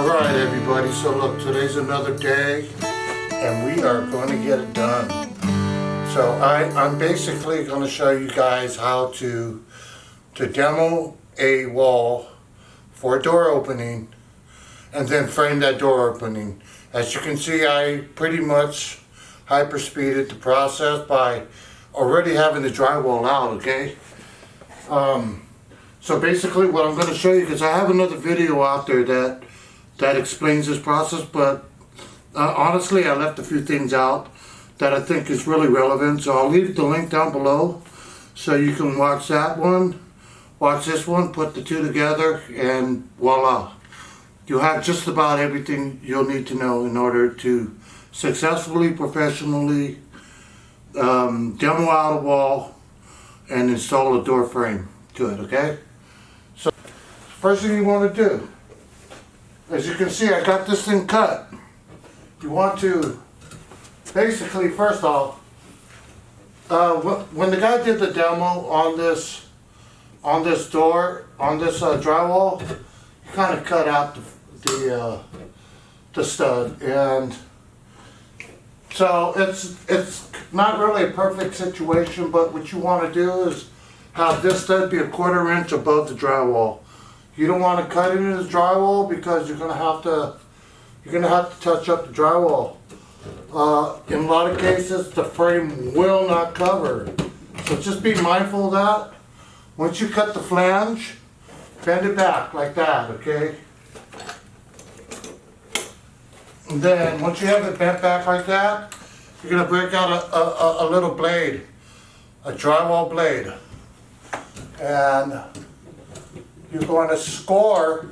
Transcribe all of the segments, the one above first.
Alright everybody, so look, today's another day and we are going to get it done. So I'm basically going to show you guys how to demo a wall for a door opening and then frame that door opening. As you can see, I pretty much hyper-speeded the process by already having the drywall out, okay? So basically what I'm going to show you, because I have another video out there that explains this process, but honestly I left a few things out that I think is really relevant, so I'll leave the link down below so you can watch that one, watch this one, put the two together, and voila, you have just about everything you'll need to know in order to successfully, professionally demo out a wall and install a door frame to it, okay? So first thing you want to do, as you can see, I got this thing cut. You want to basically, first off, when the guy did the demo on this door, on this drywall, he kind of cut out the stud, and so it's not really a perfect situation. But what you want to do is have this stud be a 1/4 inch above the drywall. You don't want to cut into the drywall because you're gonna have to touch up the drywall. In a lot of cases, the frame will not cover. So just be mindful of that. Once you cut the flange, bend it back like that, okay? And then once you have it bent back like that, you're gonna break out a little blade, a drywall blade, and you're going to score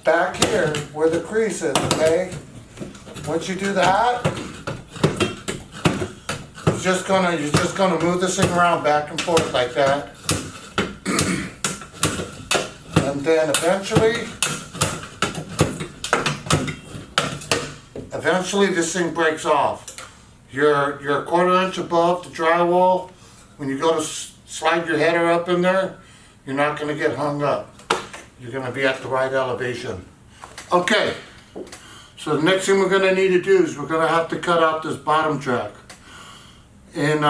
back here where the crease is, okay? Once you do that, you're just gonna move this thing around back and forth like that. And then eventually this thing breaks off. You're a 1/4 inch above the drywall. When you go to slide your header up in there, you're not going to get hung up. You're going to be at the right elevation. Okay, so the next thing we're going to need to do is we're going to have to cut out this bottom track. In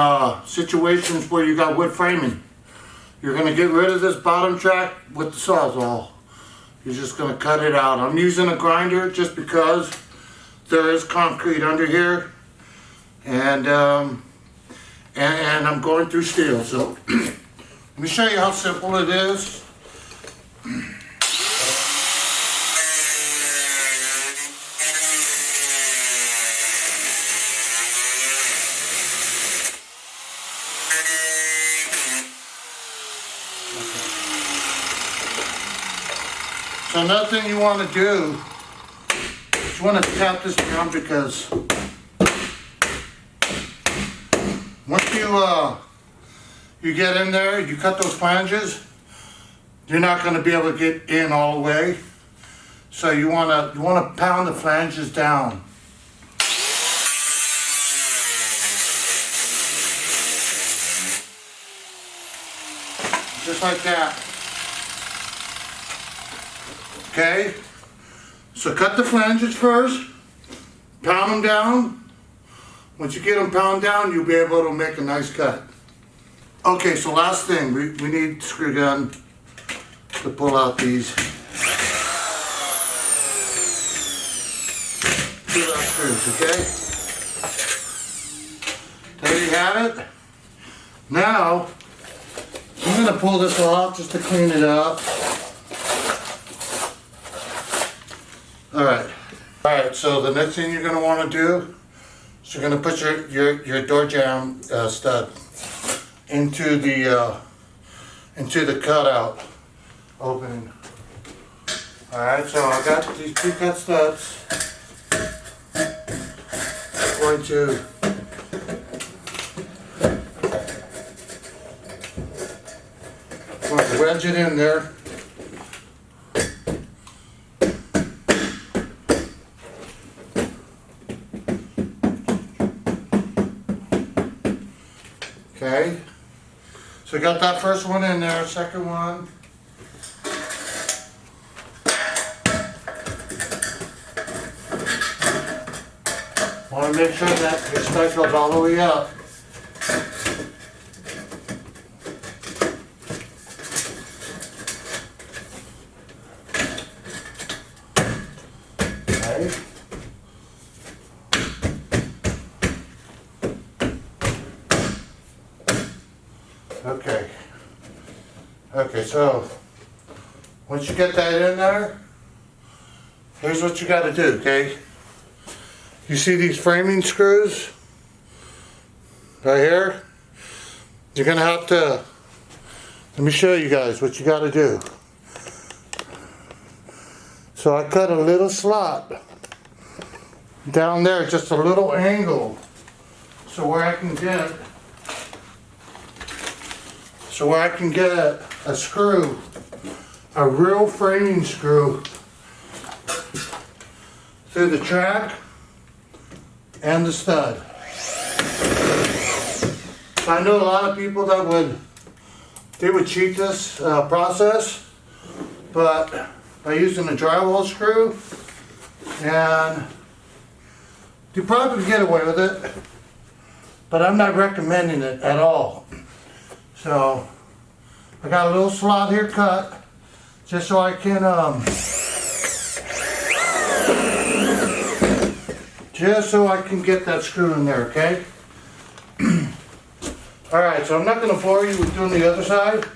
situations where you got wood framing, you're going to get rid of this bottom track with the Sawzall. You're just going to cut it out. I'm using a grinder just because there is concrete under here, and I'm going through steel. So let me show you how simple it is. So another thing you want to do is you want to tap this down, because once you get in there, you cut those flanges, you're not going to be able to get in all the way. So you want to pound the flanges down. Just like that. Okay? So cut the flanges first, pound them down. Once you get them pounded down, you'll be able to make a nice cut. Okay, so last thing, we need screw gun to pull out these screws, okay? There you have it. Now, I'm going to pull this off just to clean it up. Alright, so the next thing you're going to want to do is you're going to put your door jamb stud into the cutout opening. Alright, so I got these pre-cut studs. I'm going to wedge it in there. Okay, so we got that first one in there, second one. want to make sure that your stud goes all the way up. Okay. Okay, so once you get that in there, here's what you got to do, okay? You see these framing screws right here? You're going to have to, let me show you guys what you got to do. So I cut a little slot down there, just a little angle, so where I can get a screw, a real framing screw through the track and the stud. I know a lot of people that would cheat this process, but by using a drywall screw, and you probably get away with it, but I'm not recommending it at all. So I got a little slot here cut just so I can get that screw in there, okay? Alright, so I'm not going to bore you with doing the other side.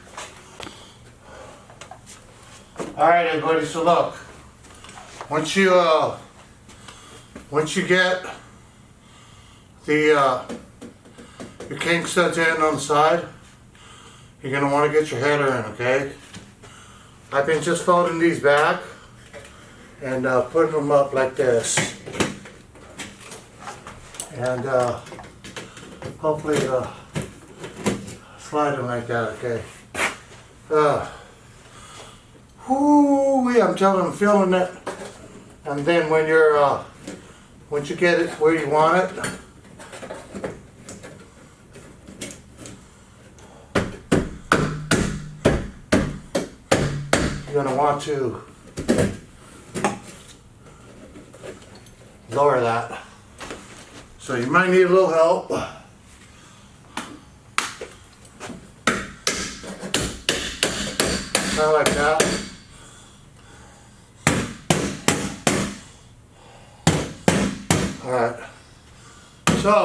Alright everybody, so look, once you get your king studs in on the side, you're going to want to get your header in, okay? I've been just folding these back and putting them up like this. And hopefully slide them like that, okay? I'm telling them, feeling it. And then when once you get it where you want it, you're going to want to lower that. So you might need a little help. Kind of like that. Alright. So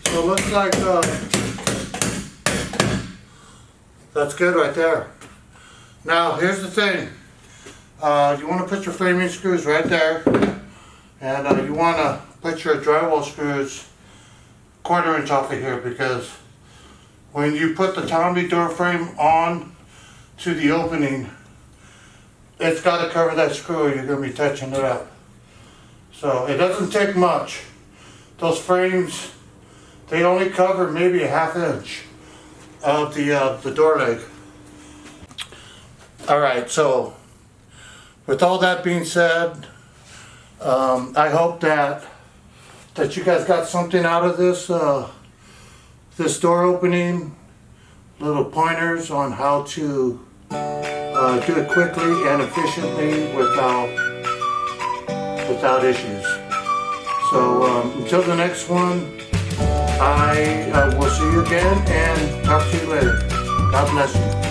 it looks like that's good right there. Now here's the thing. You want to put your framing screws right there, and you want to put your drywall screws 1/4 inch off of here, because when you put the Tommy door frame on to the opening, it's got to cover that screw or you're going to be touching it up. So it doesn't take much. Those frames, they only cover maybe a 1/2 inch of the door leg. Alright, so with all that being said, I hope that you guys got something out of this this door opening, little pointers on how to do it quickly and efficiently without issues. So until the next one, I will see you again and talk to you later. God bless you.